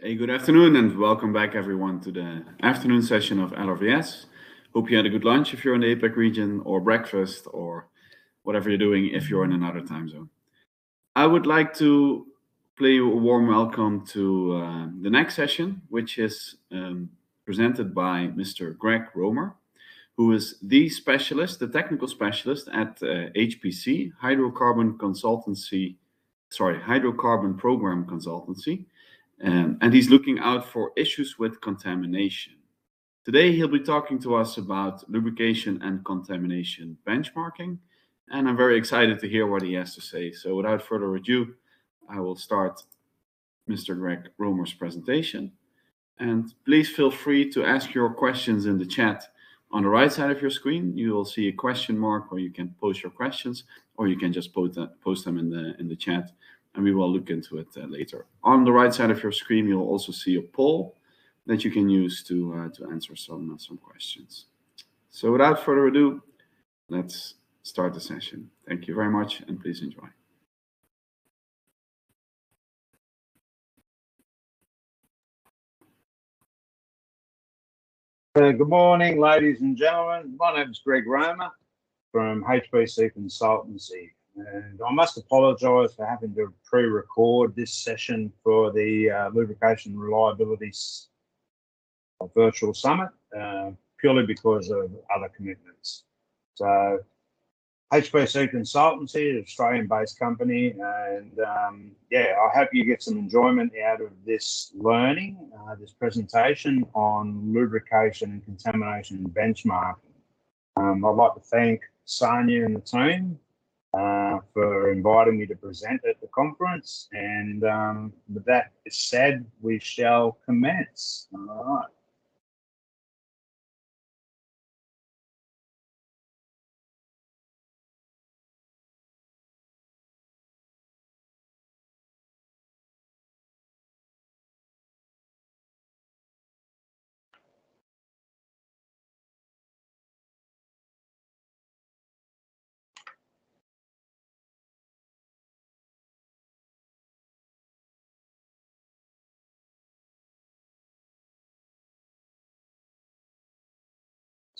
Hey, good afternoon and welcome back everyone to the afternoon session of LRVS. Hope you had a good lunch if you're in the APAC region, or breakfast, or whatever you're doing if you're in another time zone. I would like to play a warm welcome to the next session, which is presented by Mr. Greg Romer, who is the specialist, the technical specialist at HPC, Hydrocarbon Consultancy, Hydrocarbon Program Consultancy. And he's looking out for issues with contamination. Today, he'll be talking to us about lubrication and contamination benchmarking, and I'm very excited to hear what he has to say. So without further ado, I will start Mr. Greg Romer's presentation. And please feel free to ask your questions in the chat. On the right side of your screen, you will see a question mark where you can post your questions, or you can just post them in the chat, and we will look into it later. On the right side of your screen, you'll also see a poll that you can use to answer some questions. So without further ado, let's start the session. Thank you very much, and please enjoy. Good morning, ladies and gentlemen. My name is Greg Romer from HPC Consultancy, and I must apologise for having to pre-record this session for the Lubrication Reliability Virtual Summit, purely because of other commitments. So HPC Consultancy, an Australian-based company, and yeah, I hope you get some enjoyment out of this learning, this presentation on lubrication and contamination benchmarking. I'd like to thank Sonia and the team for inviting me to present at the conference, and with that said, we shall commence. All right.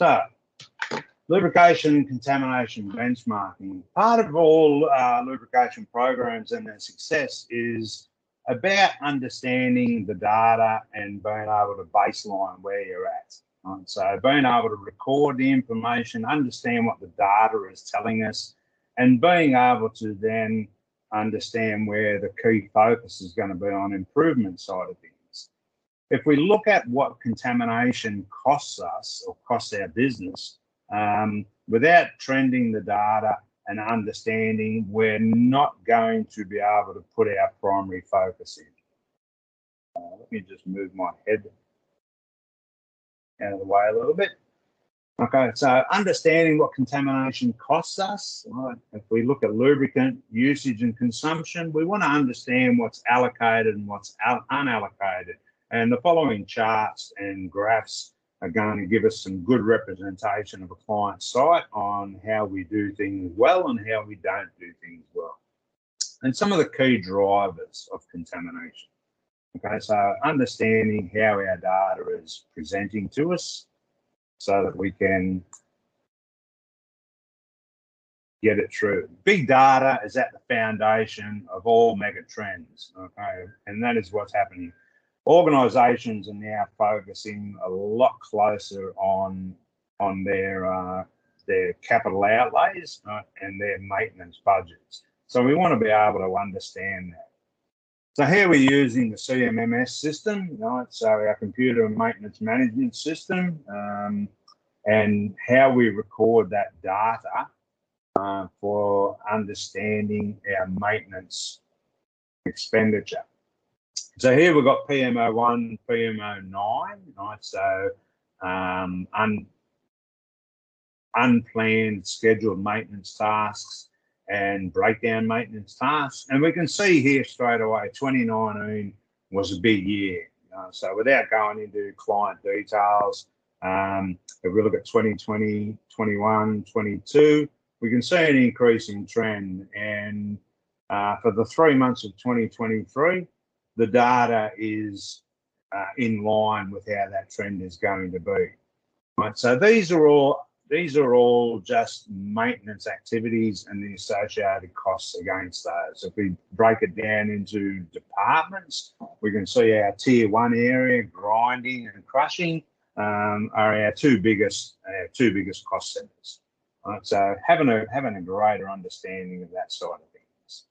So, lubrication contamination benchmarking. Part of all lubrication programs and their success is about understanding the data and being able to baseline where you're at. Right? So being able to record the information, understand what the data is telling us, and being able to then understand where the key focus is going to be on improvement side of things. If we look at what contamination costs us or costs our business, without trending the data and understanding, we're not going to be able to put our primary focus in. Let me just move my head out of the way a little bit. Okay, so understanding what contamination costs us, right? If we look at lubricant usage and consumption, we want to understand what's allocated and what's unallocated. And the following charts and graphs are going to give us some good representation of a client site on how we do things well and how we don't do things well. And some of the key drivers of contamination. Okay, so understanding how our data is presenting to us so that we can get it through. Big data is at the foundation of all mega trends, okay? And that is what's happening. Organisations are now focusing a lot closer on their capital outlays, right, and their maintenance budgets. So we want to be able to understand that. So here we're using the CMMS system, right? So our computer and maintenance management system, and how we record that data for understanding our maintenance expenditure. So here we've got PMO1, PMO9, right? So unplanned scheduled maintenance tasks and breakdown maintenance tasks. And we can see here straight away, 2019 was a big year. So without going into client details, if we look at 2020, 21, 22, we can see an increasing trend. And for the 3 months of 2023, the data is in line with how that trend is going to be. Right, so these are all just maintenance activities and the associated costs against those. If we break it down into departments, we can see our tier 1 area, grinding and crushing, are our two biggest cost centers. Right, so having a greater understanding of that side of things.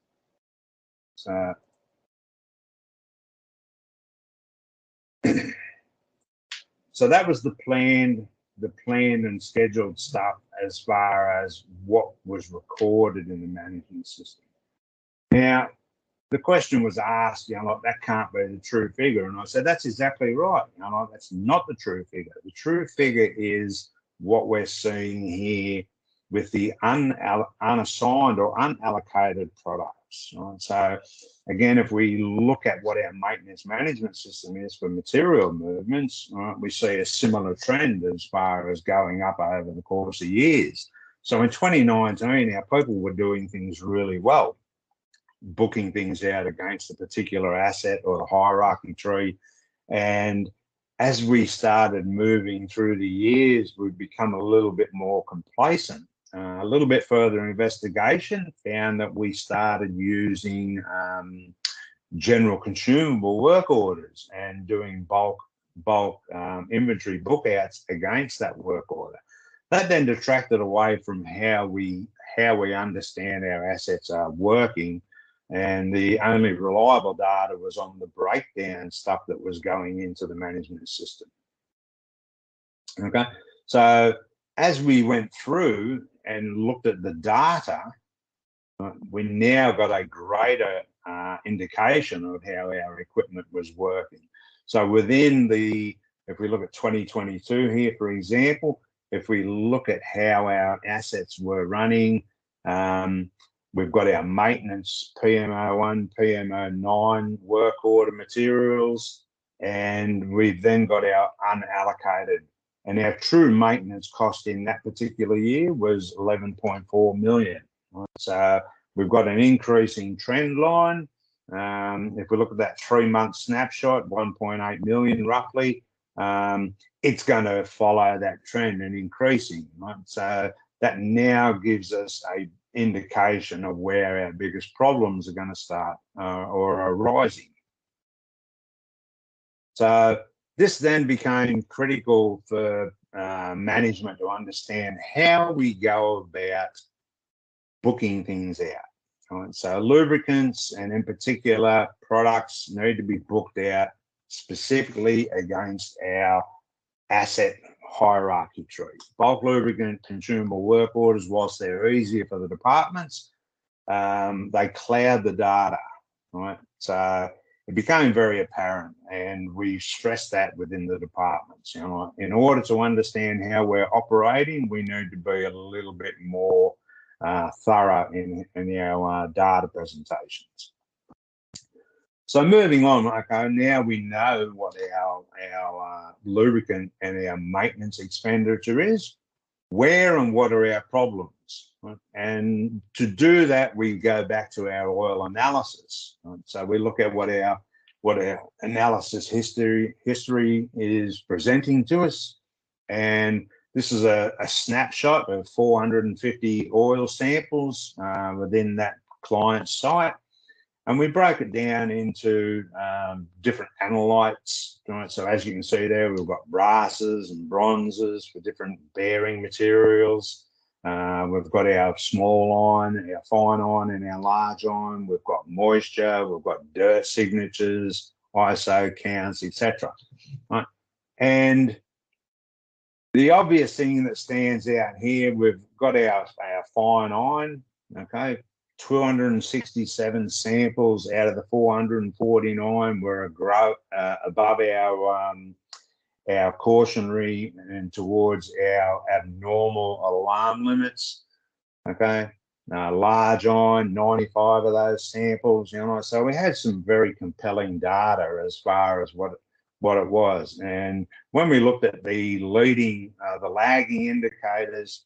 So that was the planned and scheduled stuff as far as what was recorded in the management system. Now, the question was asked, like, that can't be the true figure. And I said, that's exactly right. Like, that's not the true figure. The true figure is what we're seeing here with the unassigned or unallocated products. Right? So again, if we look at what our maintenance management system is for material movements, we see a similar trend as far as going up over the course of years. So in 2019, our people were doing things really well, booking things out against a particular asset or the hierarchy tree. And as we started moving through the years, we've become a little bit more complacent. A little bit further investigation found that we started using general consumable work orders and doing bulk inventory book outs against that work order. That then detracted away from how we understand our assets are working, and the only reliable data was on the breakdown stuff that was going into the management system. Okay, so as we went through and looked at the data, we now got a greater indication of how our equipment was working. So within if we look at 2022 here, for example, if we look at how our assets were running, we've got our maintenance PMO1, PMO9 work order materials, and we've then got our unallocated. And our true maintenance cost in that particular year was 11.4 million. Right? So we've got an increasing trend line. If we look at that 3-month snapshot, 1.8 million roughly, it's going to follow that trend and increasing. Right? So that now gives us a indication of where our biggest problems are going to start or are arising. So this then became critical for management to understand how we go about booking things out. Right? So lubricants, and in particular products, need to be booked out specifically against our asset hierarchy tree. Bulk lubricant consumable work orders, whilst they're easier for the departments, they cloud the data. Right? So it became very apparent, and we stressed that within the departments. In order to understand how we're operating, we need to be a little bit more thorough in our data presentations. So moving on, okay, now we know what our lubricant and our maintenance expenditure is. Where and what are our problems? Right? And to do that, we go back to our oil analysis. Right? So we look at what our analysis history is presenting to us, and this is a snapshot of 450 oil samples within that client site. And we broke it down into different analytes. Right? So as you can see there, we've got brasses and bronzes for different bearing materials. We've got our small iron, our fine iron, and our large iron. We've got moisture, we've got dirt signatures, ISO counts, etc. Right? And the obvious thing that stands out here, we've got our fine iron, okay, 267 samples out of the 449 were above our cautionary and towards our abnormal alarm limits. Okay, large iron, 95 of those samples. So we had some very compelling data as far as what it was. And when we looked at the lagging indicators,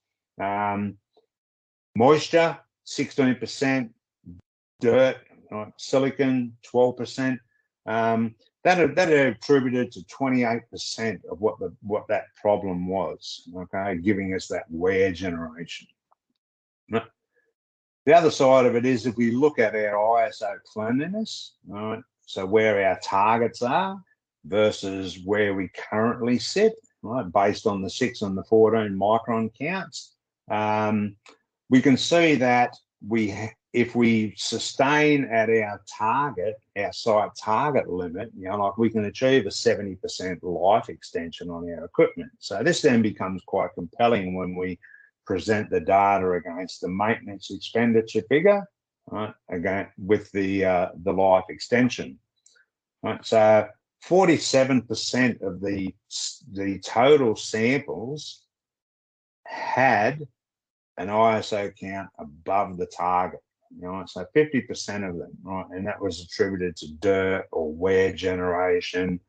moisture 16%, dirt, silicon 12%, that attributed to 28% of what that problem was, okay, giving us that wear generation. The other side of it is if we look at our ISO cleanliness, right, so where our targets are versus where we currently sit, right, based on the 6 and the 14 micron counts, we can see that if we sustain at our target, our site target limit, like we can achieve a 70% life extension on our equipment. So this then becomes quite compelling when we present the data against the maintenance expenditure figure, right, again with the life extension. Right, so 47% of the total samples had an ISO count above the target. So 50% of them, right, and that was attributed to dirt or wear generation,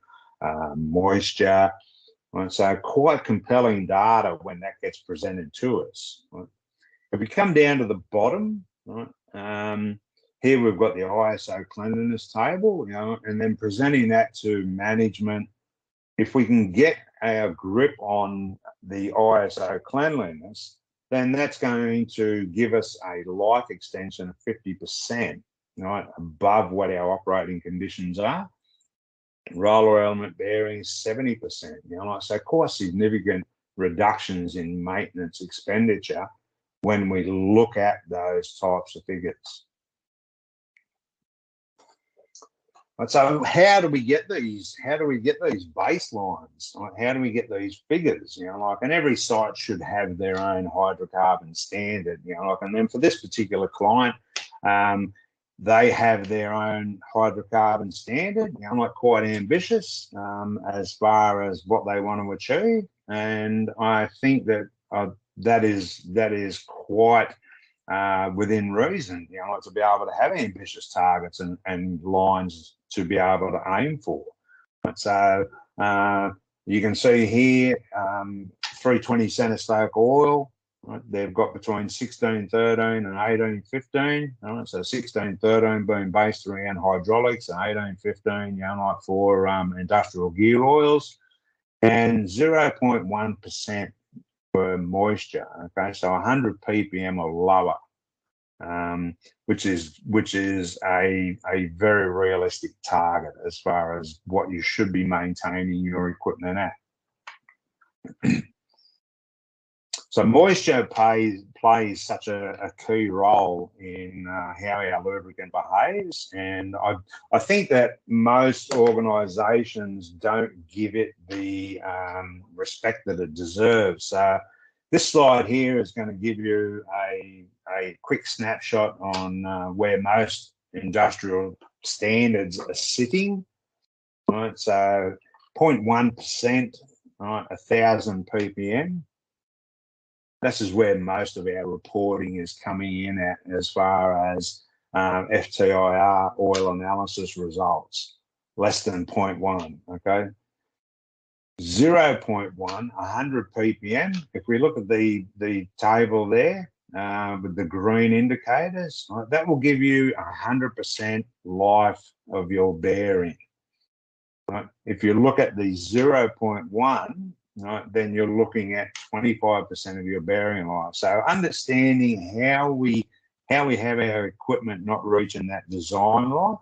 moisture. Right, so quite compelling data when that gets presented to us. Right. If we come down to the bottom, right, here we've got the ISO cleanliness table, and then presenting that to management. If we can get our grip on the ISO cleanliness, then that's going to give us a life extension of 50%, right, above what our operating conditions are. Roller element bearings, 70%, so quite significant reductions in maintenance expenditure when we look at those types of figures. So how do we get these? How do we get these baselines? How do we get these figures? And every site should have their own hydrocarbon standard. And then for this particular client, they have their own hydrocarbon standard. Quite ambitious as far as what they want to achieve, and I think that that is quite within reason. To be able to have ambitious targets and lines to be able to aim for. So you can see here 320 centistoke oil. Right, they've got between 1613 and 1815. Right, so 1613 being based around hydraulics and 1815, for industrial gear oils, and 0.1% for moisture. Okay, so 100 ppm or lower, which is a very realistic target as far as what you should be maintaining your equipment at. So moisture plays such a key role in how our lubricant behaves, and I think that most organisations don't give it the respect that it deserves. So this slide here is going to give you a quick snapshot on where most industrial standards are sitting. Right, so 0.1%, right, 1,000 ppm. This is where most of our reporting is coming in at as far as FTIR oil analysis results, less than 0.1, okay? 0.1, 100 ppm. If we look at the table there with the green indicators, right, that will give you 100% life of your bearing. Right? If you look at the 0.1, right, then you're looking at 25% of your bearing life. So understanding how we have our equipment not reaching that design life,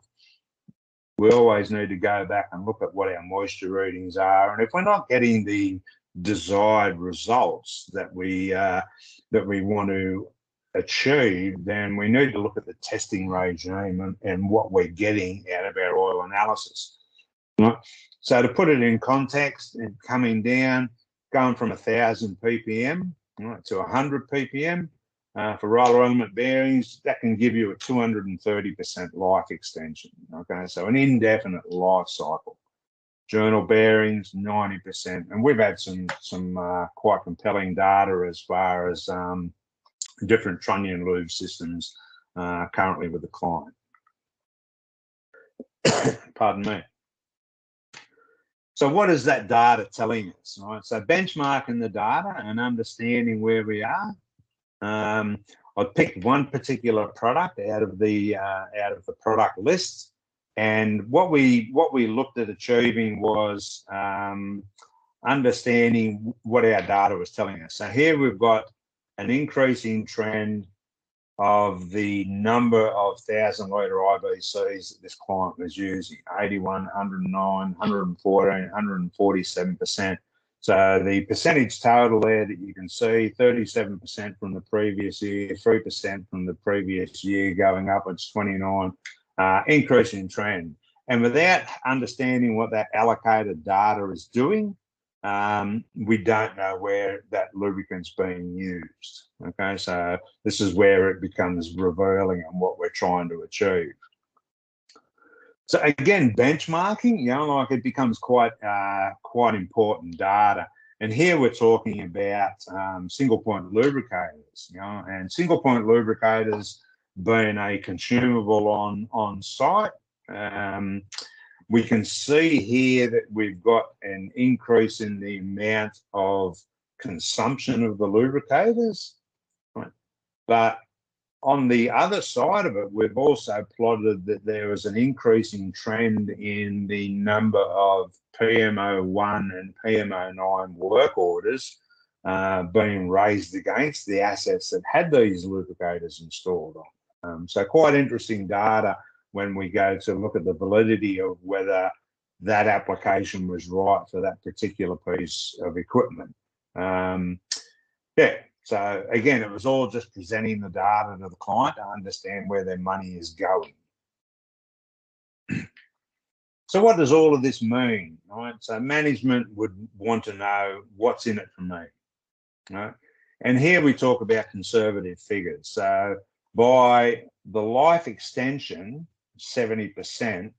we always need to go back and look at what our moisture readings are. And if we're not getting the desired results that we want to achieve, then we need to look at the testing regime and what we're getting out of our oil analysis. Right? So to put it in context, and coming down, going from 1,000 ppm, right, to 100 ppm for roller element bearings, that can give you a 230% life extension. Okay, so an indefinite life cycle. Journal bearings, 90%, and we've had some quite compelling data as far as different trunnion lube systems currently with the client. Pardon me. So what is that data telling us? Right? So benchmarking the data and understanding where we are. I picked one particular product out of the product list, And what we looked at achieving was understanding what our data was telling us. So here we've got an increasing trend of the number of 1,000-litre IBCs that this client was using, 81, 109, 114, 147%. So the percentage total there that you can see, 37% from the previous year, 3% from the previous year, going upwards 29, increasing trend. And without understanding what that allocated data is doing, we don't know where that lubricant's being used. Okay, so this is where it becomes revealing on what we're trying to achieve. So again, benchmarking, like it becomes quite important data. And here we're talking about single point lubricators, and single point lubricators being a consumable on site. We can see here that we've got an increase in the amount of consumption of the lubricators, right? But on the other side of it, we've also plotted that there was an increasing trend in the number of PMO1 and PMO9 work orders being raised against the assets that had these lubricators installed on. So quite interesting data when we go to look at the validity of whether that application was right for that particular piece of equipment. So again, it was all just presenting the data to the client to understand where their money is going. So what does all of this mean, right? So management would want to know what's in it for me, right? And here we talk about conservative figures. So by the life extension, 70%,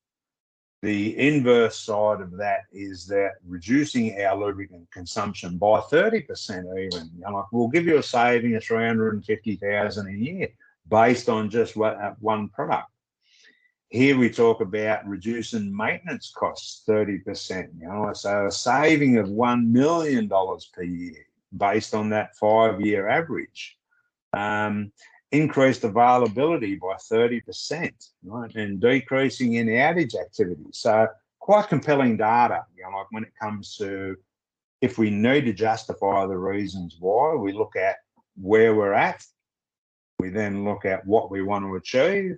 the inverse side of that is that reducing our lubricant consumption by 30% even, like we'll give you a saving of $350,000 a year based on just one product. Here we talk about reducing maintenance costs 30%, so a saving of $1 million per year based on that 5-year average. Increased availability by 30%, right, and decreasing in outage activity. So quite compelling data, like when it comes to if we need to justify the reasons why, we look at where we're at, we then look at what we want to achieve.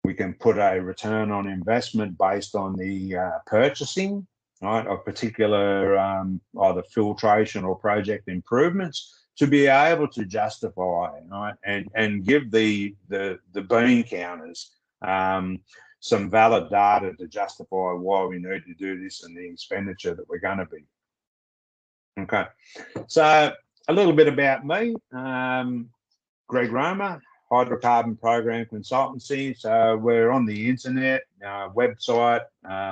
We can put a return on investment based on the purchasing, right, of particular either filtration or project improvements, to be able to justify, right, and give the bean counters some valid data to justify why we need to do this and the expenditure that we're going to be. Okay, so a little bit about me. Greg Roma, Hydrocarbon Program Consultancy. So we're on the internet, website,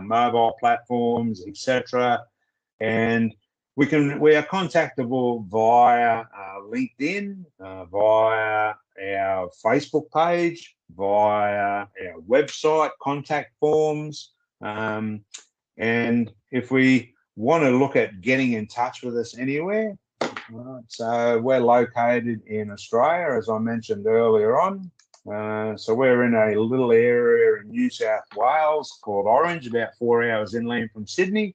mobile platforms, etc., and we are contactable via LinkedIn, via our Facebook page, via our website, contact forms. And if we want to look at getting in touch with us anywhere, right, so we're located in Australia, as I mentioned earlier on. So we're in a little area in New South Wales called Orange, about 4 hours inland from Sydney.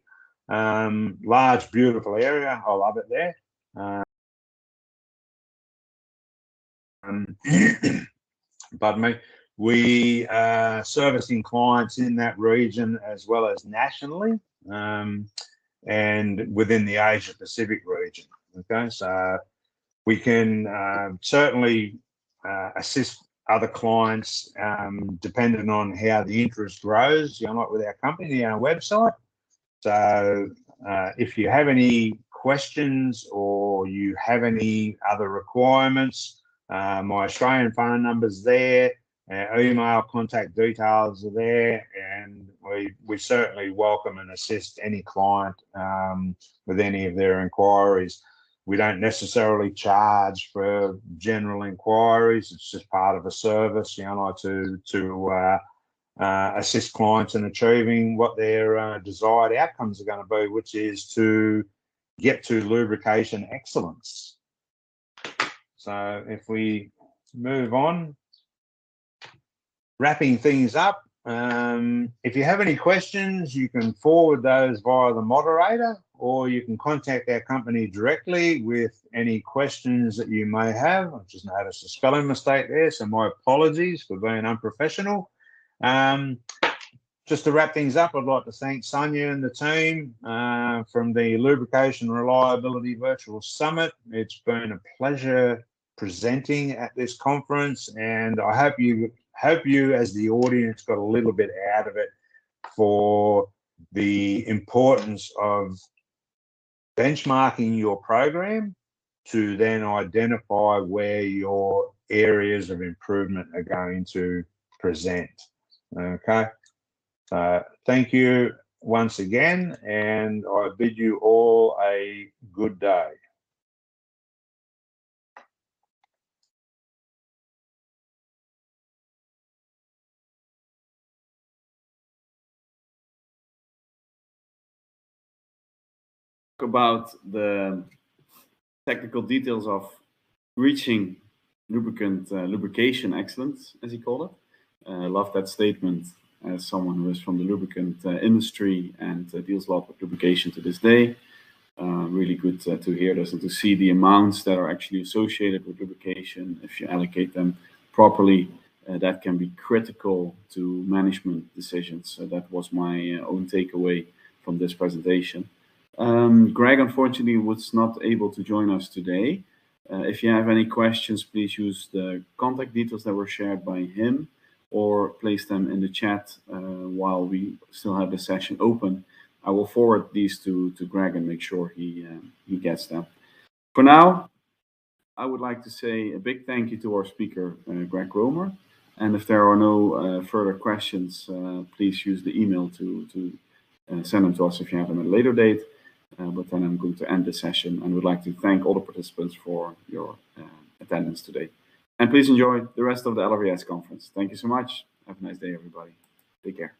Large, beautiful area. I love it there. Pardon me. We are servicing clients in that region as well as nationally, and within the Asia Pacific region. Okay, so we can certainly assist other clients depending on how the interest grows, like with our company, our website. So if you have any questions or you have any other requirements, my Australian phone number's there, our email contact details are there, and we certainly welcome and assist any client with any of their inquiries. We don't necessarily charge for general inquiries. It's just part of a service, to assist clients in achieving what their desired outcomes are going to be, which is to get to lubrication excellence. So if we move on, wrapping things up, If you have any questions, you can forward those via the moderator, or you can contact our company directly with any questions that you may have. I've just noticed a spelling mistake there, so my apologies for being unprofessional. Just to wrap things up, I'd like to thank Sonia and the team from the Lubrication Reliability Virtual Summit. It's been a pleasure presenting at this conference, and I hope you as the audience got a little bit out of it for the importance of benchmarking your program to then identify where your areas of improvement are going to present. Okay, so thank you once again, and I bid you all a good day. About the technical details of reaching lubrication excellence, as he called it. I love that statement as someone who is from the lubricant industry and deals a lot with lubrication to this day. Really good to hear this and to see the amounts that are actually associated with lubrication. If you allocate them properly, that can be critical to management decisions. So that was my own takeaway from this presentation. Greg, unfortunately, was not able to join us today. If you have any questions, please use the contact details that were shared by him, or place them in the chat while we still have the session open. I will forward these to Greg and make sure he gets them. For now, I would like to say a big thank you to our speaker, Greg Romer. And if there are no further questions, please use the email to send them to us if you have them at a later date. But then I'm going to end the session and would like to thank all the participants for your attendance today. And please enjoy the rest of the LRVS conference. Thank you so much. Have a nice day, everybody. Take care.